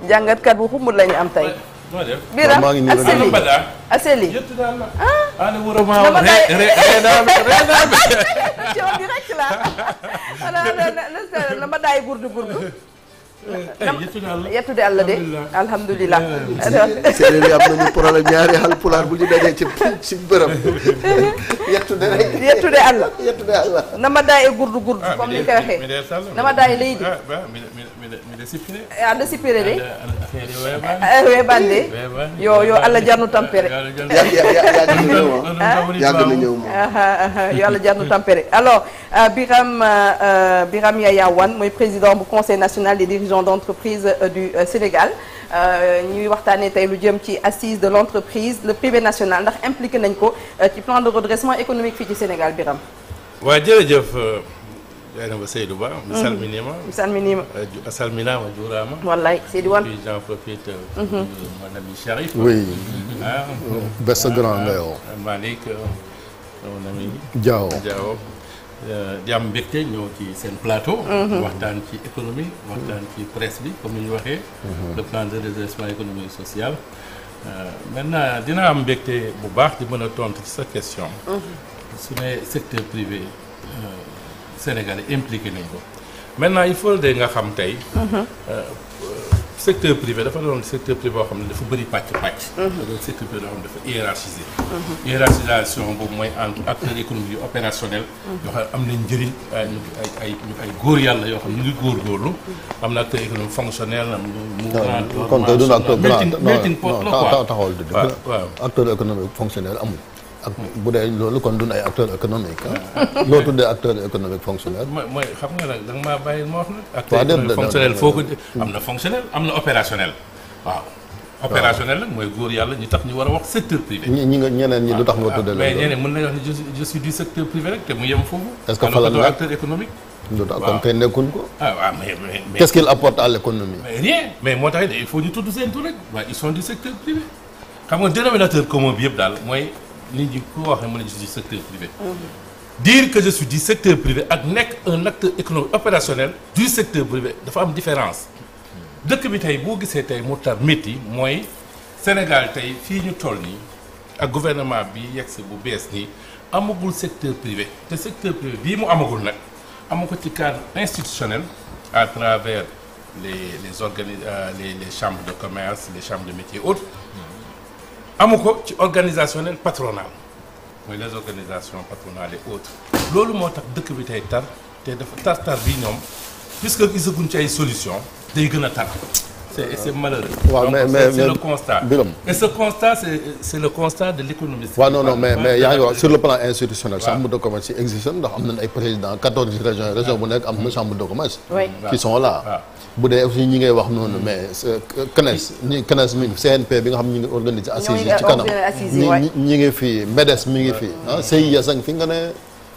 jàngatkat bu xumul lañu am tey. Biram Aseli nama day coow direct la nama day gurdu yettude Allah de alhamdulillah séeréer yi am nañu problème ñaari Haalpulaar bu ñu dajee ci bërëb yettude Allah nama day gurdu comme ni koy waxee nama day leydi aɗa sippire de weɓande yo Allah jarnu tampere yàgg na ñëw yo Allah jarnu tampere alors Biram Yaya Wane mooy président bu conseil national des dirigeants d'entreprise du Sénégal ñuy waxtaanee tey lu jëm ci assise de l'entreprise le privé national ndax impliqué nañ ko ci plan de redressement économique fii ci Sénégal Biram. waaw jërëjëf Dieynaba Seydou Ba. mi salminima a salminama juurama. wallahi Seydou Wane. puis j'en profite. mon ami Charif. oui. best grand nga yow. Malick mon ami. Diaw. di am mbégte ñëw ci seen plateau. waxtaan ci économie waxtaan ci presse bi comme ni ñu waxee. le plan de redressement économique et social. maintenant dina am mbégte bu baax di mën a tontu ci sa question. su ne secteur privé sénégalais impliqué nañ ko. maintenant il faut de nga xam tey. secteur privé dafa doon secteur privé boo xam ne dafa bëri pàcc-pàcc. doon secteur privé boo xam ne dafa hiérarchisé. hiérarchisation boobu mooy entre acteurs économiques yu opérationnel. yoo xam ne am nañ njëriñ ay góor yàlla yoo xam ne ñu ngi góorgóorlu. am na acteur économique fonctionnel am na. kon tey du acteur melting pot la quoi taxawal di waaw acteur économique fonctionnel amul. ak bu dee loolu kon duñ ay acteur économique loo tuddee acteur économique fonctionnel. mooy xam nga nag da nga maa bàyyi ma wax nag. acteur économique fonctionnel foo ko am na fonctionnel am na opérationnel waaw. opérationnel nag mooy góor yàlla ñu tax ñu war a wax secteur privé. ñeneen ñi lu tax nga tuddee loolu. mais ñeneen mën nañu wax ne je suis du secteur privé rek te mu yem foofu. est-ce que fa la nekk acteur économique. lu tax kon tey nekkuñ ko. waaw mais qu'est-ce qu'il apporte à l'économie. mais rien mais moo tax il faut ñu tudd seen tur rek waaye ils sont du secteur privé xam nga dénominateur commun bi yëpp daal mooy. nit ñi ku waxee mën a je suis du secteur privé. dire que je suis du secteur privé ak nekk un acteur économique opérationnel du secteur privé dafa am différence. dëkk bi tey boo gisee tey mu tar métti mooy Sénégal tey fii ñu toll nii ak gouvernement bi yegsi bu bees nii amagul secteur privé te secteur privé bii mu amagul nag amu ko ci cadre institutionnel à travers les chambres de commerce les chambres de métiers autres. amu ko ci organisationnel patronal mooy les organisations patronales et autres loolu moo tax dëkk bi tey tar te dafa tar bi ñoom puisque gisaguñ ci ay solution day gën a tar c'est malheureux. waaw mais c'est le constat. Biram et ce constat c'est le constat de l'économie. waaw non mais yaa ngi wax sur le plan institutionnel. chambre de commerce yi existe ndax am nañ ay présidents 14 régions bu nekk am na chambre de commerce. qui sont là. bu dee aussi ñi ngay wax noonu mais CNES mi CNP bi nga xam ñu ngi organiser assises yi ci kanam ñi ngi fii MEDES mi ngi fii CIS sang fi nga ne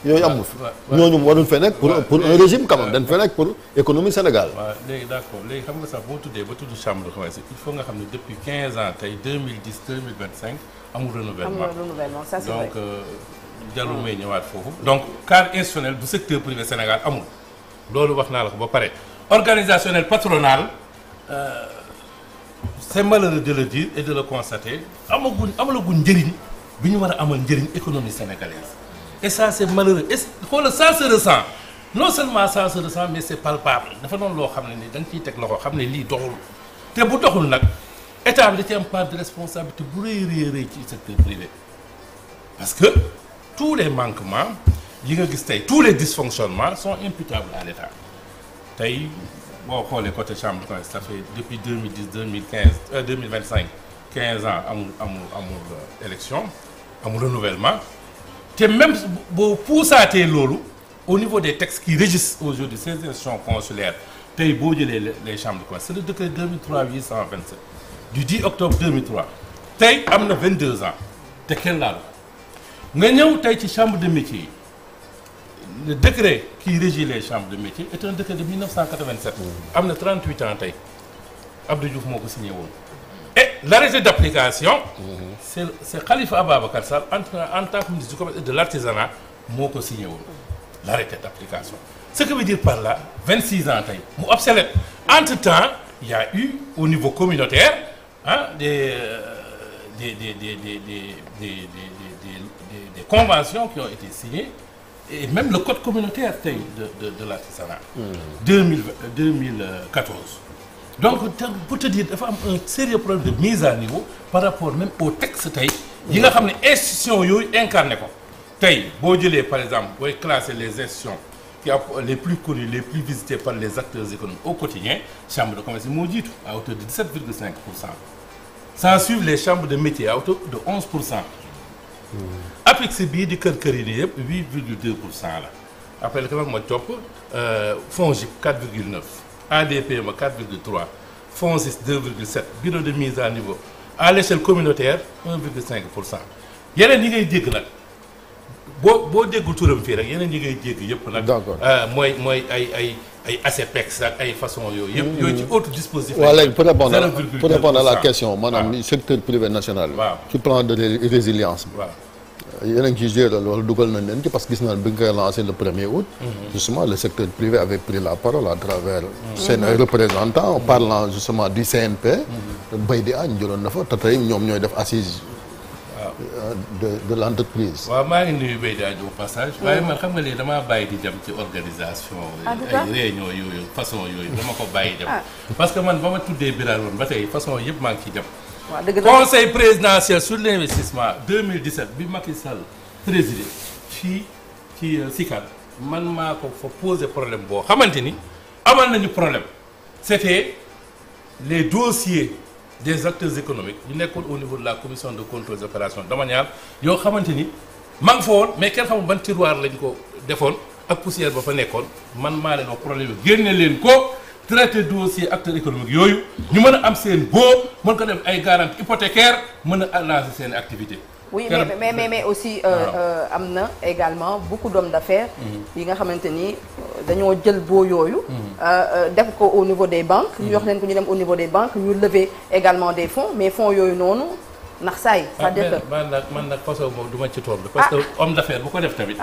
yooyu amu fi ñooñu warul fee nekk pour un régime quand même dañ fee nekk pour économie Sénégal. waaw léegi d'accord léegi xam nga sax boo tuddee ba tudd chambre de commerce il faut nga xam ne depuis 15 ans tey 2010 2025 amul renouvellement ça c'est vrai donc jarul may ñëwaat foofu donc cadre institutionnel du secteur privé Sénégal amul loolu wax naa la ko ba pare. organisationnel patronal c'est malheureux de le dire et de le constater amalaguñ njëriñ bi ñu war a amal njëriñ économie sénégalaise et ça c'est malheureux et xoolal ça se ressent non seulement ça se ressent mais c'est palpable dafa doon loo xam ne ni da nga ciy teg loxo xam ne lii doxul te bu doxul nag état bi da ci am part de responsabilité bu rëy ci secteur privé parce que tous les manquements yi nga gis tey tous les dysfonctionnements sont imputables à l'état tey boo xoolee côté chambre de commerce ça fait depuis 2010 2015 2025 15 ans amul élection amul renouvellement te même boo puusaatee loolu au niveau des textes qui régissent aujourd'hui ces institutions consulaires tey boo jëlee les chambres de commerce c'est le décret 2003 827 du 10 octobre 2003 tey am na 22 ans te kenn laalu nga ñëw tey ci chambre de métier yi. Le décret qui régit les chambres de métier est un décret de 1987. am na 38 ans tey Abdou Diouf moo ko signé woon. et l'arrêté d'application. c'est Khalifa Ababacar Sall en tant que ministre du commerce et de l'artisanat moo ko signé woon l'arrêté d'application ce que veut dire par là 26 ans tey mu obsolète. Entre-temps il y a eu au niveau communautaire des conventions qui ont été signées et même le code communautaire tey de l'artisanat 2014. Donc pour te dire dafa am un sérieux problème de mise à niveau par rapport même au texte tey yi nga xam ne institutions yooyu incarné ko tey boo jëlee par exemple booy classer les institutions les plus connues les plus visitées par les acteurs économiques au quotidien chambre de commerce moo jiitu à hauteur de 17,5%. Ça suivent les chambres de métiers à hauteur de 11%. APEX bii di kër yi nii yëpp 8,2% la après nag ma topp FONGIP 4,9 ADPME 4,3 FONSIS 2,7 bureau de mise à niveau à l'échelle communautaire 1,5%. yeneen yi ngay dégg nag boo déggul turam fii rek yeneen yi ngay dégg yëpp nag. d'accord mooy ay ACPEX ak ay façon yooyu yëpp. yooyu ci autre dispositif. waaw léegi pour répondre à la question maanaam secteur privé national. waaw ci plan de résilience bi. waaw yéen a ngi ciy gérer loolu dugal nañ leen ci parce que gis naa bi nga koy lancé le 1er août. justement le secteur privé avait pris la parole à travers. seen ay représentants en parlant justement du CNP. bay di añ jëloon na fa te tey ñoom ñooy def assise. de l'entreprise. waaw maa ngi nuyu Baye Diagne au passage. waaye man xam nga léegi damaa bàyyi di dem ci organisation. ay réunion yooyu façon yooyu dama ko bàyyi dem. parce que man ba ma tuddee Birane woon ba tey façon yëpp maa ngi ciy dem. waaw dëgg la conseil présidentiel sur l'investissement 2017 bi Macky Sall présidé fii ci SICAD man maa ko fa poser problème boo xamante ni amal nañu problème c'était les dossiers. Des acteurs économiques yu nekkoon au niveau de la commission de contrôle des opérations domaniales yoo xamante ni maa ngi fa woon mais kenn xamul ban tiroir lañ ko defoon ak poussière ba fa nekkoon man maa leen wax problème yi génne leen ko traité dossier acteurs économiques yooyu ñu mën a am seen boo mën ko def ay garantie hypothécaire mën a lancer seen activité. oui mais aussi am na également beaucoup d'hommes d'affaires yi nga xamante ni dañoo jël boo yooyu def ko au niveau des banques ñu wax leen ko ñu dem au niveau des banques ñu lever également des fonds mais fonds yooyu noonu ndax saay c'est-à-dire que man nag façon boobu du ma ci tontu parce que homme d'affaires bu ko def tamit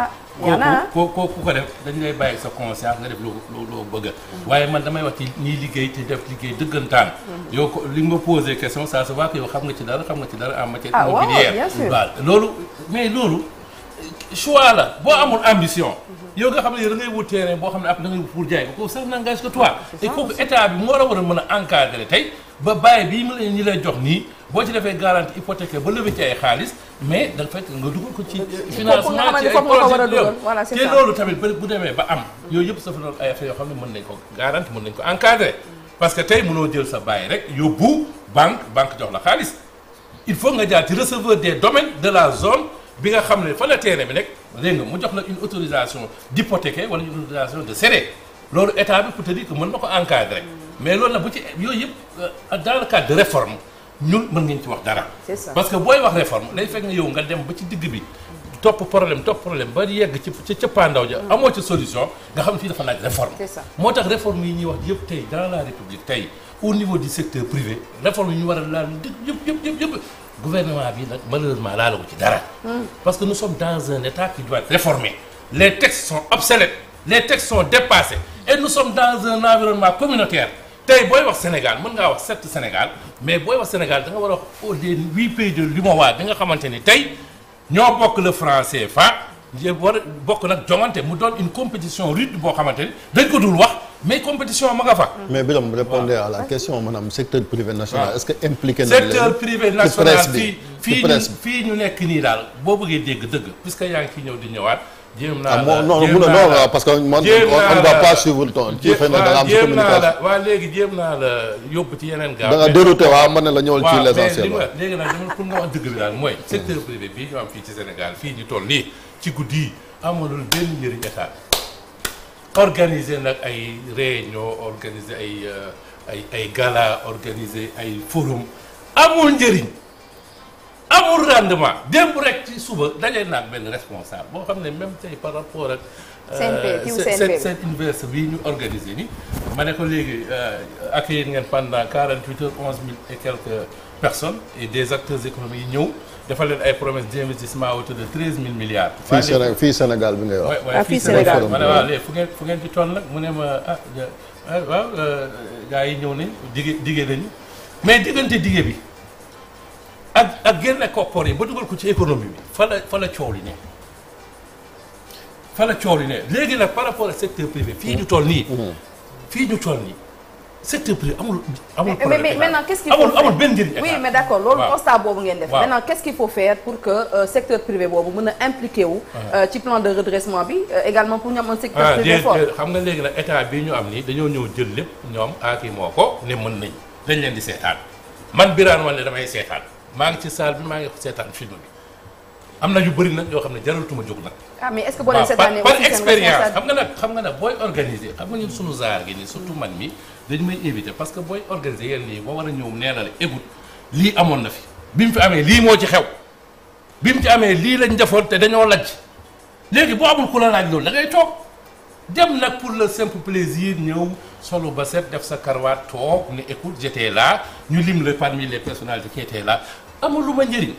kooku ko def dañu lay bàyyi sa conscience nga def loo bëgg waaye man damay wax ci ñiy liggéey te def liggéey dëggantaan yow ko li nga ma posé question ça se voit que yow xam nga ci dara en matière immobilière waaw loolu mais loolu choix la boo amul ambition yow nga xam ne da ngay wut terrain boo xam ne après da ngay wut pour jaay ko kooku ça n'engage que toi et kooku état bi moo la war a mën a encadrer tey ba bàyyi bii mu ñi lay jox nii boo ci defee garantie hypothécaire ba lever ci ay xaalis mais da fekk nga dugal ko ci financement ci ay projet te loolu tamit bu demee ba am yooyu yëpp sa fa doon ay affaires yoo xam ne mën nañ ko garantie mën nañ ko encadrer parce que tey mënoo jël sa bàyyi rek yóbbu banque jox la xaalis il faut nga jaar ci receveur des domaines de la zone bi nga xam ne fa la terrain bi nekk dégg nga mu jox la une autorisation d'hypothéquer wala une autorisation de céder loolu état bi pour te dire que mën na ko encadrer mais loolu nag bu ci yooyu yëpp dans le cadre de réforme ñun mën ngeen ci wax dara. c'est ça parce que booy wax réforme lay fekk nga yow nga dem ba ci digg bi topp problème ba yegg ci cëppaandaw ja amoo ci solution nga xam ne fii dafa laaj réforme. c'est ça moo tax réforme yi ñuy wax yëpp tey dans la république tey au niveau du secteur privé réforme yi ñu war a laal yëpp gouvernement bi nag malheureusement laala ko ci dara. parce que nous sommes dans un état qui doit être réformé les textes sont obsolètes les textes sont dépassés et nous sommes dans un environnement communautaire tey booy wax Sénégal mën ngaa wax certes Sénégal mais booy wax Sénégal da nga war a wax des 8 pays de l'UMOA bi nga xamante ni tey ñoo bokk le franc CFA war a bokk nag jongante mu doon une compétition rude boo xamante ni dañ ko dul wax mais compétition ma nga fa. mais Birame répondez à la question maanaam secteur privé national est-ce que impliqué na leen secteur privé national fii ñu nekk nii daal boo bëggee dégg dëgg puisque yaa ngi ciy ñëw di ñëwaat. jéem naa la non parce que man on va pas suivre le ton. ci xëy na da nga am ci communication waaw léegi jéem naa la yóbbu ci yeneen gars. da nga dérouté waaw mën na la ñëwal ci l'essentiel. waaw léegi nag dama pour nga wax dëgg bi daal mooy. secteur privé bii ñu am fii ci Sénégal fii ñu toll nii ci guddi yi amalul benn njëriñ état organiser nag ay réunion organiser ay gala organiser ay forum amul njëriñ. amul rendement démb rek ci suba daje naag benn responsable boo xam ne même tey par rapport ak cette université bi ñu organisé ni ma ne ko léegi accueillir ngeen pendant 48 heures 11 000 et quelques personnes et des acteurs économiques yi ñëw defal leen ay promesses d'investissement à hauteur de 13 000 milliards. fii Sénégal bi ngay wax. waaw fii Sénégal ma ne waaw léegi fu ngeen ci toll nag mu ne ma waaw gars yi ñëw nañ dige nañu mais diggante dige bi ak génne koppar yi ba dugal ko ci économie bi fa la coow li ne. fa la coow li ne léegi nag par rapport ak secteur privé fii ñu toll nii. secteur privé amul problème. mais maintenant qu'est-ce qu'il faut faire amul benn njëriñ. oui mais d'accord loolu constat boobu ngeen def. maintenant qu'est-ce qu'il faut faire pour que secteur privé boobu mën a impliqué wu. ci plan de redressement bi également pour ñu am un secteur privé fort. xam nga léegi nag état bii ñu am nii dañoo ñëw jël lépp ñoom aaki moo ko ne mën nañ dañ leen di seetaan man Birane Wane damay seetaan maa ngi ci salle bi maa ngi seetaan film bi am na yu bëri nag yoo xam ne jaraltuma jóg nag. ah mais est-ce que boo leen seetaanee par expérience xam nga nag booy organiser xam nga ñun sunu zaar gi nii surtout man mi dañu may éviter parce que booy organiser yenn nii boo war a ñëw nee na la écoute lii amoon na fi bi mu fi amee lii moo ci xew bi mu ci amee lii lañ defoon te dañoo lajj léegi boo amul ku la laaj loolu da ngay toog dem nag pour le simple plaisir ñëw solo ba set def sa karwaat toog ne écoute j'étais là ñu lim la parmi les personnalités qui étaient là amul lu ma njëriñ.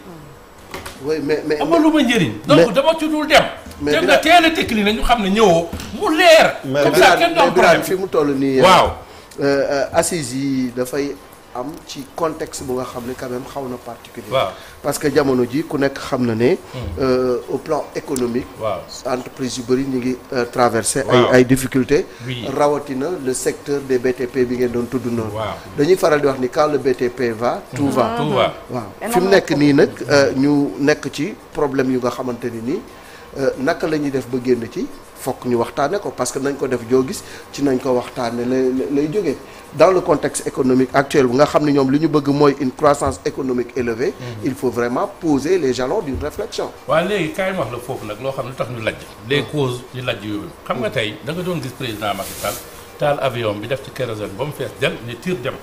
oui mais amalu ma njëriñ. donc dama ci dul dem. mais dem nga teel a décliné ñu xam ne ñëwoo mu leer. comme ça kenn du am problème fi mu toll nii. waaw assises yi dafay am ci contexte bu nga xam ne quand même xaw na particulier. waaw parce que jamono ji ku nekk xam na ne. au plan économique. waaw entreprise yu bëri ñu ngi traversé. ay difficultés. rawatina le secteur des BTP bi ngeen doon tudd noonu. dañuy faral di wax ni quand le BTP va. tout va waaw fi mu nekk nii nag ñu nekk ci problème yu nga xamante ni nii naka la ñuy def ba génn ci fokk ñu waxtaane ko parce que nañ ko def joo gis ci nañ ko waxtaane lay jógee dans le contexte économique actuel bu nga xam ne ñoom li ñu bëgg mooy une croissance économique élevée. il faut vraiment poser les jalons d'une réflexion. waaw léegi kaay ma wax la foofu nag loo xam ne tax ñu lajj. les causes ñu lajj yooyu. xam nga tey da nga doon gis président Macky Sall taal avion bi def ci kérosène ba mu fees dem ne tir dem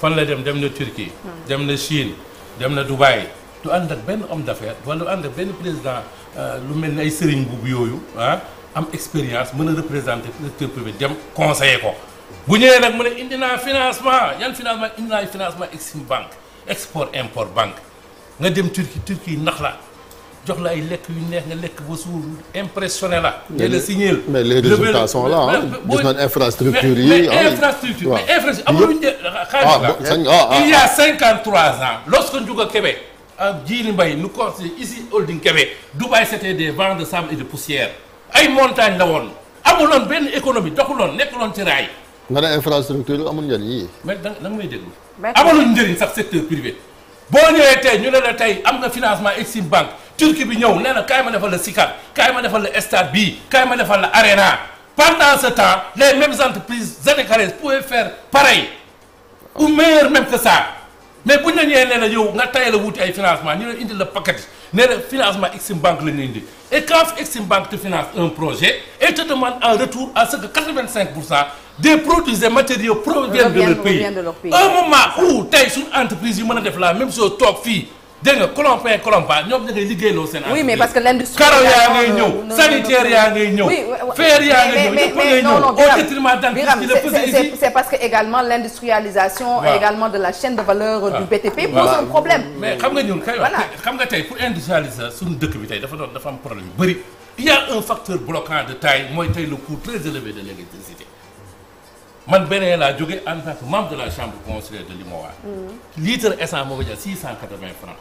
fan la dem na Turquie. dem na Chine dem na Dubaï. du ànd ak benn homme d'affaires wala du ànd ak benn président lu mel ni ay sëriñ boobu yooyu am expérience mën a représenter secteur privé dem conseiller ko bu ñëwee nag mu ne indi naa financement yan financement indi naa financement Exim Banque export import banque nga dem Turquie nax la jox la ay lekk yu neex nga lekk ba suur impressionné la. mais le signal mais les résultats sont là gis nañ infrastructure yi. mais infrastructure amuluñ de xaalis la il y a 53 ans lorsque Ndiouga Kébé ak Djily Mbaye nous conseillons ici Holding Kébé Dubaï c'était des vents de sable et de poussière ay montagnes la woon amuloon benn économie doxuloon nekkuloon ci raay. nga ne infrastructure amul njëriñ yi. mais da nga may déglu. amaluñ njëriñ sax secteur privé. boo ñëwee tey ñu ne la tey am nga financement Exim Banque Turquie bi ñëw nee na kaay ma defal la SICAP kaay ma defal la stade bii kaay ma defal la Arena pendant ce temps les mêmes entreprises sénégalaises pouvaient faire pareil ou meilleur même que ça. mais bu ñu la ñëwee nee na yow nga tayal a wuti ay financement ñu ne indi la paquet nee na financement Exim Banque la ñu indi et quand Exim Banque te finance un projet et te demande en retour à ce que 85% des produits et matériaux proviennent de leur pays. un moment où tey suñu entreprise yi mën a def la même chose toog fii dégg nga Colompa ñoom da ngay liggéeyloo seen entreprise. oui mais parce que l'industrie karo yaa ngay ñëw sanitaire yaa ngay ñëw. fer yaa ngay ñëw ñëpp ngay ñëw au détriment d'entreprises qui le faisaient ici. c'est parce que également l'industrialisation également de la chaîne de valeur du BTP pose un problème. mais xam nga ñun kay wax xam nga tey pour industrialiser suñu dëkk bi tey dafa am problème yu bëri. il y a un facteur bloquant de taille mooy tey le coût très élevé de l'électricité. man beneen laa jóge en tant que membre de la chambre consulaire de Limowa. litre essence moo ko jar 680 francs.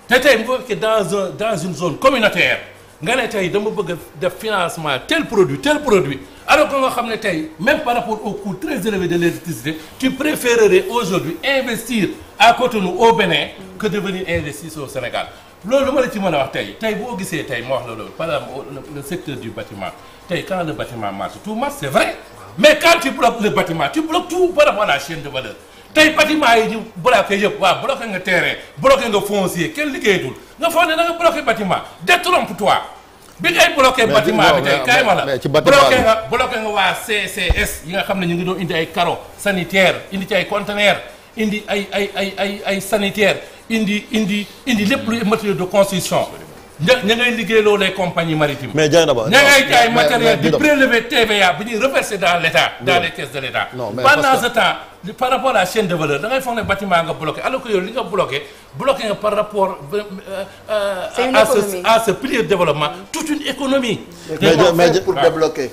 te tey bu fekkee dans une zone communautaire nga ne tey dama bëgg a def financement tel produit alors que nga xam ne tey même par rapport au coût très élevé de l'électricité tu préférerais aujourd'hui investir à Cotonou au Bénin que de venir investir au Sénégal. loolu lu ma la ci mën a wax tey boo gisee tey ma wax la loolu par exemple le secteur du bâtiment tey quand le bâtiment marche tout marche c'est vrai mais quand tu bloques le bâtiment tu bloques tout par rapport à la chaîne de valeur. tey bâtiment yi ñu bloqué yëpp waaw bloqué nga terrain bloqué nga foncier kenn liggéeyatul nga foog ne da nga bloqué bâtiment détrompe-toi bi ngay bloqué bâtiment bi tey kaay ma la bloqué nga waa CCS yi nga xam ne ñu ngi doon indi ay carreaux sanitaires indi ci ay conteneurs indi ay sanitaires indi lépp luy matériaux de construction ña ngay liggéeyloo les compagnies maritimes. mais jaay na ba ña ngay jaay matériel di prélever TVA bi ñuy reverser dans l'État dans les caisses de l'État. Pendant ce temps par rapport à la chaîne de valeur da ngay foog ne bâtiment nga bloqué alors que yow li nga bloqué nga par rapport à ce pilier de développement toute une économie. mais pour débloquer.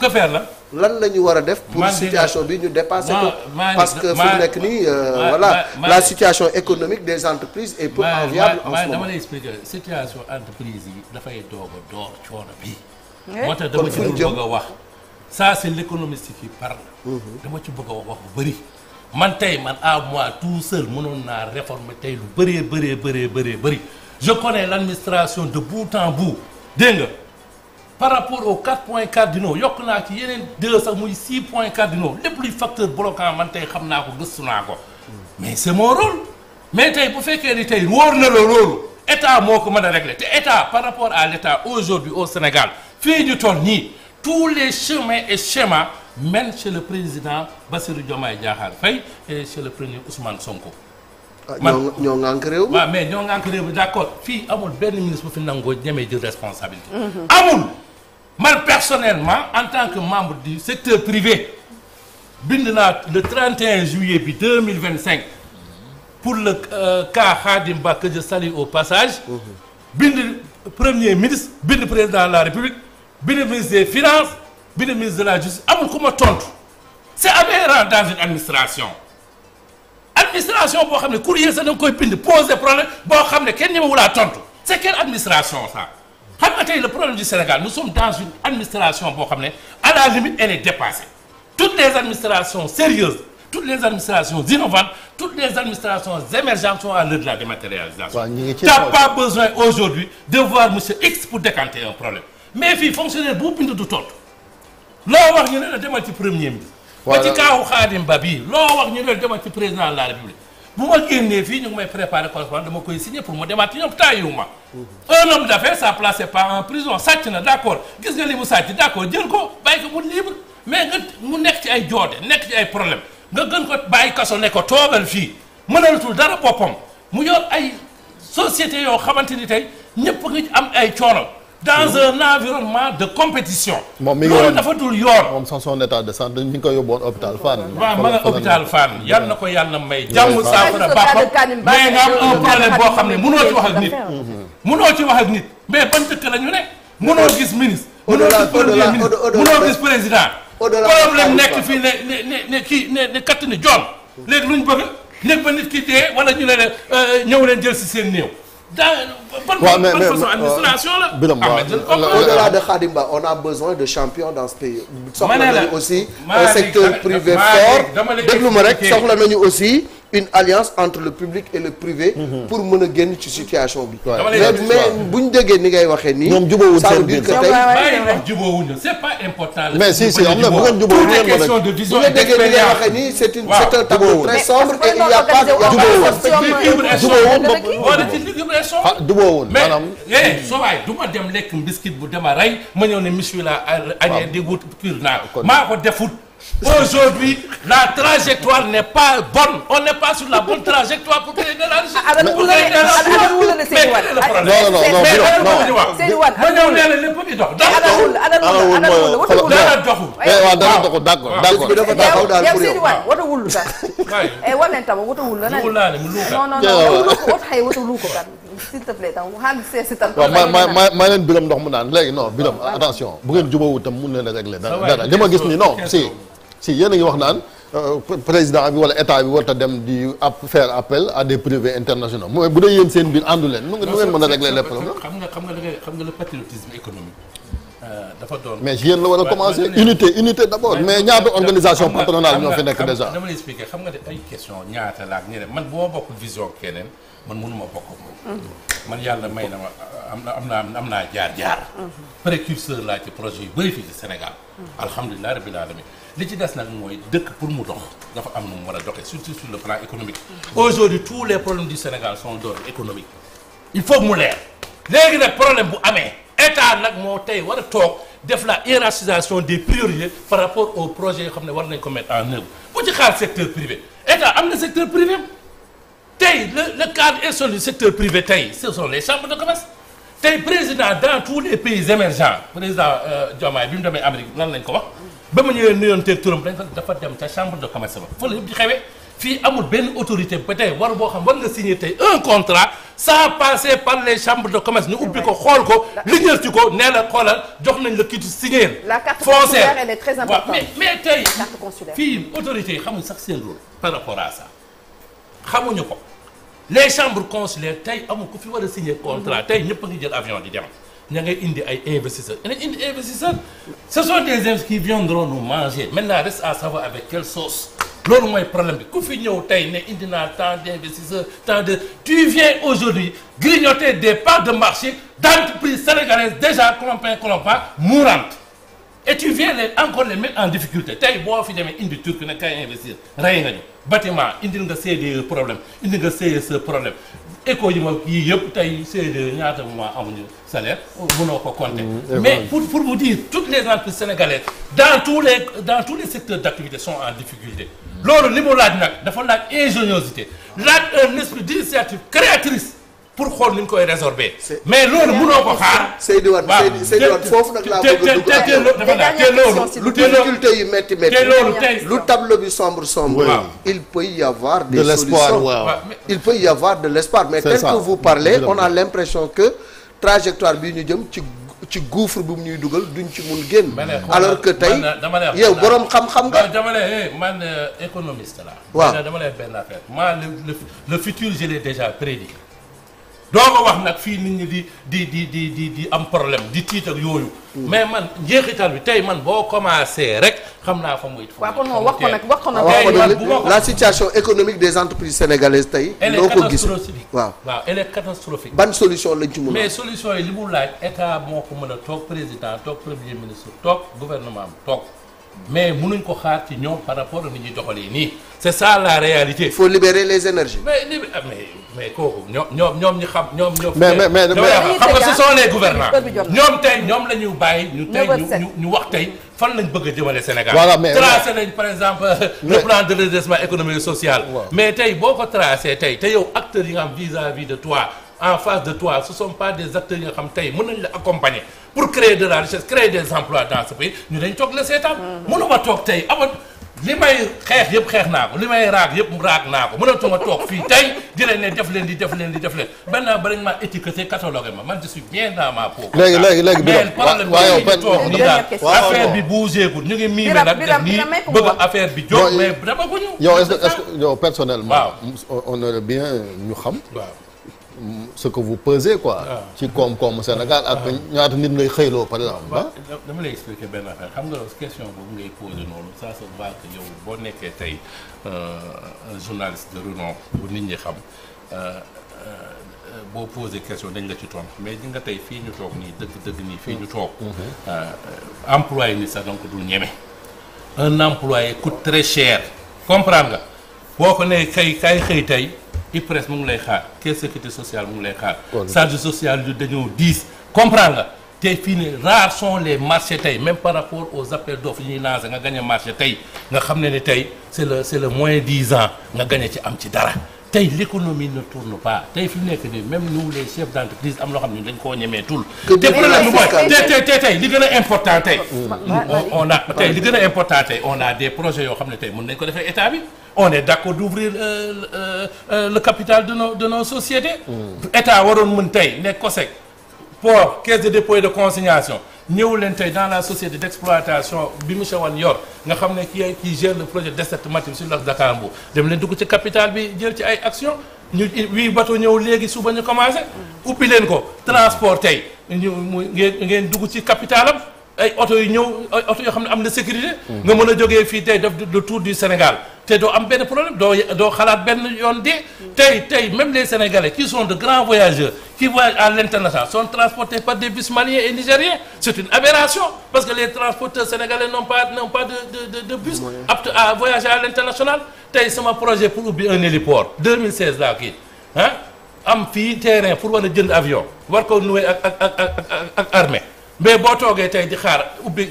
que faire là. lan la ñu war a def pour situation bi ñu dépasser ko parce que fu nekk nii voilà la situation économique des entreprises est peu enviable en ce moment. dama lay expliquer situation entreprise yi dafay doog a door coono bi. moo tax dama ci bëgg a wax. ça c'est l'économiste qui parle. dama ci bëgg a wax bu bëri. man tey man à moi tout seul mënoon naa réformer tey lu bëri. je connais l'administration de bout en bout dégg nga. par rapport aux 4 points cardinaux yokk naa ci yeneen 2 sax muy 6 points cardinaux lépp luy facteur bloquant man tey xam naa ko gëstu naa ko mais c'est mon rôle mais tey bu fekkee ni tey wóor na la loolu état moo ko mën a régler te état par rapport à l'état aujourd'hui au Sénégal fii ñu toll nii tous les chemins et schémas mènent chez le président Bassirou Diomaye Diakhar Faye et chez le premier Ousmane Sonko. ñoo ŋànk réew mi. waaw mais ñoo ŋànk réew mi d'accord fii amul benn ministre bu fi nangoo ñemee jël responsabilité. amul. man personnellement en tant que membre du secteur privé bind naa le 31 juillet bi 2025 pour le cas Khadim Ba que je salue au passage bind premier ministre bind président de la République bind ministre des finances bind ministre de la justice amul ku ma tontu c'est aberrant dans une administration boo xam ne courrier sax da nga koy bind poser problème boo xam ne kenn ñemewulaa tontu c'est quelle administration ça. xam nga tey le problème du Sénégal nous sommes dans une administration boo xam ne à la limite elle est dépassée toutes les administrations sérieuses toutes les administrations innovantes toutes les administrations émergentes sont à l'heure de la dématérialisation. T'as pas besoin aujourd'hui de voir monsieur X pour décanter un problème mais fii fonctionnaire bu bind du tontu loo wax ñu ne la demal ci premier ministre. ba ci kaawu Khadim Ba bii loo wax ñu ne la demal ci président de la République. bu ma génnee fii ñu ngi may préparer correspondance dama koy signer pour mu demaat ci ñoom taayiwuma un homme d'affaires ça place pas en prison sàcc na d'accord gis nga li mu sàcc d'accord jël ko bàyyi ko mu libre mais nga mu nekk ci ay joode nekk ci ay problème nga gën ko bàyyi kaso ne ko toogal fii mënalatul dara boppam mu yor ay sociétés yoo xamante ni tey ñëpp nga am ay coono dans un environnement de compétition. moom mi ngi loolu dafa dul yoon. moom son état de santé ñu ngi ko yóbboon hôpital Fann. waaw ma nga hôpital Fann yal na ko yàlla may. jàmm saafara bàppam mais nga am un problème boo xam ne mënoo ci wax ak nit. mënoo ci wax ak nit mais ban dëkk la ñu ne. mënoo gis ministre. mënoo gis premier ministre mënoo gis président. problème nekk fii ne kii ne katt ni joon léegi luñ bëgg nekk ba nit ki dee wala ñu ne leen ñëw leen jël si seen néew. Bonne façon administration là. Au-delà de Khadim Ba, on a besoin de champions dans ce pays. soxla nañu aussi un secteur privé fort. déglu ma rek soxla nañu aussi une alliance entre le public et le privé. pour mën a génn ci situation bi. mais bu ñu déggee ni ngay waxee nii. ñoom jubóowuñ seen biir ça veut dire que tey. bàyyi wax jubóowuñ c'est pas important. mais si am na bu ngeen jubóowuñ toutes les questions de vision bu ñu déggee ni ngay waxee nii c'est un tableau très sombre et il y a pas jubóowuñ maanaam mais soo waay du ma dem lekk biscuit bu dema rey ma ñëw ne monsieur la añee di wut pur naa maa ko defut. Aujourd'hui, la trajectoire n'est pas bonne. On n'est pas sur la bonne trajectoire pour créer de l'argent. maa leen Biram ndox mu naan léegi non Biram attention bu ngeen jubóowu tam mun leen a régler dara li ma gis ni non si yéen a ngi wax naan président bi wala état bi war a dem di faire appel à des privés internationaux mooy bu dee yéen seen biir àndu leen nu ngeen mën a régler les problèmes. xam nga le patriotisme économique dafa doon. mais yéen la war a commencer unité d'abord mais ñaata organisation patronale ñoo fi nekk déjà. dama lay expliquer xam nga de ay question ñaata la ak ñeneen man boo bokkul vision keneen man mënuma bokk moom. man yàlla may na ma am naa jaar. précurseur laa ci projet yu bëri fii ci Sénégal. alhamdulilah rabbil alamin li ci des nag mooy dëkk pour mu dox dafa am nu mu war a doxee surtout sur le plan économique. aujourd'hui tous les problèmes du Sénégal sont d'ordre économique. il faut mu leer léegi nag problème bu amee état nag moo tey war a toog def la hiérarchisation des priorités par rapport aux projets yoo xam ne war nañ ko mettre en œuvre bu ci xaar secteur privé état am na secteur privé tey le cadre et du secteur privé tey ce sont les chambres de commerce tey président dans tous les pays émergents président Diomaye bi mu demee Amérique lan lañ ko wax ba mu ñëwee nuyoon teeg turam dafa dem ca chambre de commerce ba fa la yëpp di xewee fii amul benn autorité ba tey war boo xam war nga signer tey un contrat sans passer par les chambres de commerce ñu ubbi ko xool ko liggéey ci ko nee la xoolal jox nañ la kii signer. la carte consulaire elle est très importante. mais tey fii autorités yi xamuñ sax seen rôle par rapport à ça xamuñu ko les chambres consulaires tey amul ku fi war a signer contrat tey ñëpp a ngi jël avion di dem ña ngay indi ay investisseurs ce sont des investisseurs qui viendront nous manger maintenant reste à savoir avec quelle sauce. loolu mooy problème bi ku fi ñëw tey ne indi naa tant d'investisseurs tant de tu viens aujourd'hui grignoter des parts de marché d'entreprises sénégalaises déjà colombant mourantes et tu viens encore les mettre en difficulté tey boo fi demee indi turc ne kay investir rey nga ñu bâtiment indil nga CDE problème indi nga CSE problème éco yi ma yii yëpp tey CDE ñaata mois amuñu salaire mënoo ko compter mais pour vous dire toutes les entreprises sénégalaises dans tous les secteurs d'activité sont en difficulté loolu li mu laaj nag dafa laaj ingéniosité laaj un esprit d'initiative créatrice pour xool ni ñu koy résorber mais loolu mënoo ko xaar. Seydou Wade foofu nag laa bëgg a dugg lu difficulté yi métti lu tableau bi sombre il peut y avoir des solutions il peut y avoir de l'espoir mais tel que vous parlez on a l'impression que trajectoire bi ñu jëm ci gouffre bi mu ñuy dugal duñ ci mun génn. alors que tey yow borom xam-xam nga. dama ne man économiste la. waaw dama lay benn affaire moi le futur je l'ai déjà prédit. doo ko wax nag fii nit ñi di am problème di tiit ak yooyu. mais man njeexital bi tey man boo commencé rek xam naa fa muy. waaw kon wax ko nag la situation économique des entreprises sénégalaises tey. loo ko gis waaw elle est catastrophique. ban solution lañ ci mën a. mais solution yi li mu laaj état moo ko mën a toog président toog premier ministre toog gouvernement am toog. mais mënuñ ko xaar ci ñoom par rapport ak ni ñuy doxalee nii c'est ça la réalité. il faut libérer les énergies. mais kooku ñoom ñi xam ñoom. mais xam nga ce sont les gouvernants ñoom tey ñoom la ñu bàyyi ñu wax tey fan lañ bëgg a jëmale Sénégal. voilà mais tracé nañ par exemple le plan de redressement économique et social. mais tey boo ko tracé tey te yow acteurs yi nga xam vis-à-vis de toi en face de toi ce sont pas des acteurs yi nga xam tey mën nañ la accompagner. pour créer de la richesse créer des emplois dans ce pays ñu dañ toog la seetaan. mënuma toog tey li may xeex yëpp xeex naa ko li may raag yëpp raag naa ko mënatuma toog fii tey di leen ne def leen benn ba dañ maa étiqueté catalogué ma man je suis bien dans ma peau. léegi bi toog nii daal affaire bi bougé gul ñu ngi miime nag def nii bëgg affaire bi jóg mais dama ko ñu. yow est-ce que yow personnellement. on aurait bien ñu xam. ce que vous pesez quoi. ci koom-koomu Sénégal ak ñaata nit ngay xëyloo par exemple. dama lay expliquer benn affaire xam nga question boobu ngay poser noonu ça se voit que yow boo nekkee tey un journaliste de renom bu nit ñi xam boo poser question dañ la ci tontu mais di nga tey fii ñu toog nii dëgg nii fii ñu toog. employé nit sax donc dul ñeme. un employé coûte très cher comprendre nga boo ko nee kay xëy tey. IPRES mu ngi lay xaar caisse sécurité sociale mu ngi lay xaar. charge sociale yu dañoo 10 comprendre nga tey fii ne rares sont les marchés tey même par rapport aux appels d'offres yi ñuy lancé nga gagné marché tey nga xam ne tey c'est le moins 10 ans nga gagné ci am ci dara tey l'économie ne tourne pas tey fi mu nekk nii même nous les chefs d'entreprise am loo xam ne dañ koo ñemee tul. te problème bi mooy tey li gën a important tey. on a tey li gën a important tey on a des projets yoo xam ne tey mën nañ ko defee état bi. on est d'accord d'ouvrir le capital de nos sociétés. état waroon mën tey ne COSEC port caisse de dépôt et de consignation ñëw leen tey dans la société d'exploitation bi monsieur Wane yor nga xam ne qui gère le projet d'essai maritime sur l'axe Dakar Mbour dem leen dugg ci capital bi jël ci ay actions ñu 8 bateaux ñëw léegi suba ñu commencé ubbi leen ko transport tey ngeen dugg ci capitalam ay oto yu ñëw ay oto yoo xam ne am na sécurité. nga mën a jógee fii tey def le tour du Sénégal te doo am benn problème doo xalaat benn yoon dee. tey même les Sénégalais qui sont de grands voyageurs qui voyagent à l'international sont transportés par des bus maliens et nigériens c'est une aberration parce que les transporteurs sénégalais n'ont pas de bus aptes à voyager à l'international tey sama projet pour ubbi un héliport 2016 laa kii am fii terrain pour war a jënd avion war ko nouer ak armée mais boo toogee tey di xaar ubbi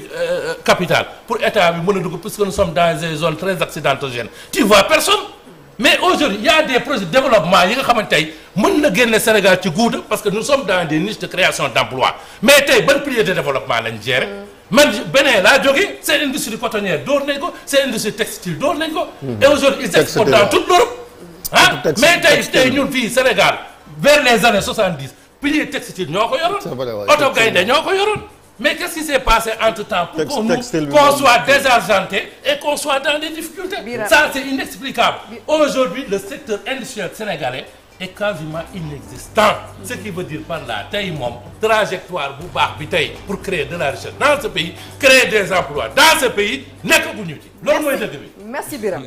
capital pour état bi mën a dugg puisque nous sommes dans des zones très accidentogènes tu vois personne mais aujourd'hui il y a des projets de développement yi nga xamante tey mën na génne Sénégal ci guuta parce que nous sommes dans des niches de création d'emploi mais tey ban pilier de développement lañ gérer man beneen laa jógee seen industrie cotonnière door nañ ko seen industrie textile door nañ ko et aujourd'hui ils exportent dans toute l'Europe mais tey ñun fii Sénégal vers les années 70 pilier textile ñoo ko yoroon oto gaynde ñoo ko yoroon mais qu'est-ce qui s'est passé entre-temps pour qu'on soit désargenté et qu'on soit dans des difficultés ça c'est inexplicable aujourd'hui le secteur industriel sénégalais est quasiment inexistant ce qui veut dire par là tey moom trajectoire bu baax bi tey pour créer de la richesse dans ce pays créer des emplois dans ce pays nekkaguñu ci loolu mooy dëgg bi. merci Birame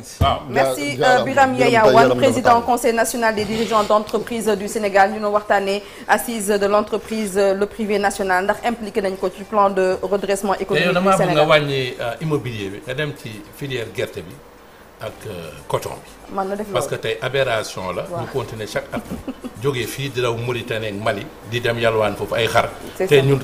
merci Birame Yaya Wane président conseil national des dirigeants d'entreprise du Sénégal ñu ngi waxtaanee assise de l'entreprise le privé national ndax impliqué nañ ko ci plan de redressement économique du Sénégal. te yow damaa bëgg nga wàññi immobilier bi nga dem ci filière gerte bi ak coton bi. man na def parce que tey aberration la. ñu continuer chaque at jógee fii di daw Mauritanie ak Mali di dem yalwaan foofu ay xar. te ñun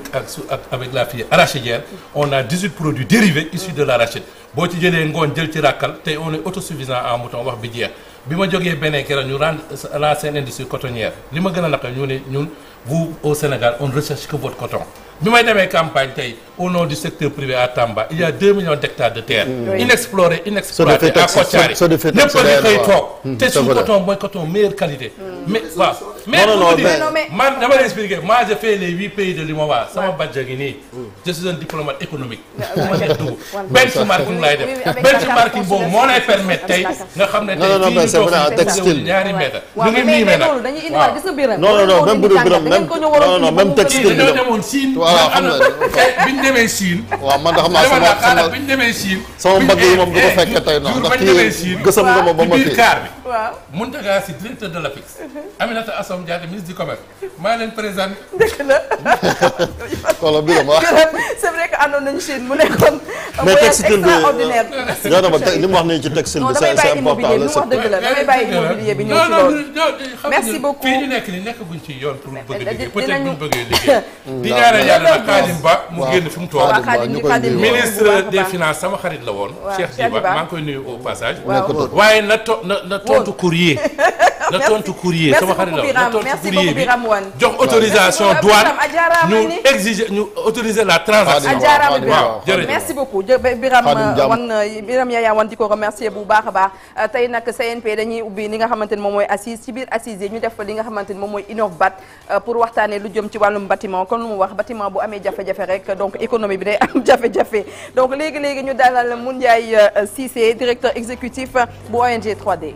avec la filière arachidière on a 18 produits dérivés issus de l'arachide boo ci jëlee ngooñ jël ci ràkkal tey on est autosuffisant en mouton wax bi jeex bi ma jógee beneen keroog ñu rendre la seen industrie cotonnière li ma gën a naka ñu ne ñun vous au Sénégal on ne recherche que votre coton. bi may demee campagne tey au nom du secteur privé à Tamba il y a 2 millions d'hectares de terre inexplorés inexploités à Kotiari ñëpp a ngi koy toog te suñu coton mooy coton meilleure qualité mais waaw mais man dama lay expliquer moi j'ai fait les 8 pays de l'UMOA sama badja gi nii je suis un diplomate économique ma nekk dugg benchmarking laay def benchmarking boobu moo lay permettre tey nga xam ne tey fii ñu toog ñaari mètre ñu ngi miime nag non même textile dañoo demoon Chine bi ñu demee Chine. waaw man de xam naa sama bi ñu demee Chine. sama mbagg yi moom du ko fekkee tey noonu ndax kii gësam nga ma ba ma kii car bi. waaw Mountaga Sy directeur de l'APIX. Aminata Assome Diatta ministre du commerce. maa leen présenté. dëgg la. wala Birame wax. c'est vrai que àndoon nañu Chine mu nekkoon. mais textile bi extraordinaire. non non li mu wax nii ci textile bi c'est important la wax dëgg la damay bàyyi immobilier bi ñëw ci loolu. merci beaucoup fii ñu nekk nii nekkaguñ ci yoon pour bëgg liggéey peut-être buñ bëggee liggéey. di ñaanal yàlla nag Khadim Ba mu génn fi mu toog. ministre des finances sama xarit la woon. Cheikh Diba maa ngi koy nuyu au passage. waaye na tontu courrier. na tontu courrier sama xarit la woon na tontu courrier bi jox autorisation douane ñu exiger ñu autoriser la transaction. waaw jërëjëf merci beaucoup Birame Yaya Wane di ko remercier bu baax a baax tey nag CNP dañuy ubbi li nga xamante ni moom mooy assise ci biir assise yi ñu def li nga xamante ni moom mooy Innovbat pour waxtaanee lu jëm ci wàllum bâtiment kon lu mu wax bâtiment bu amee jafe-jafe rek donc économie bi day am jafe-jafe donc léegi ñu dalal Moundiaye Cissé directeur exécutif bu ONG 3D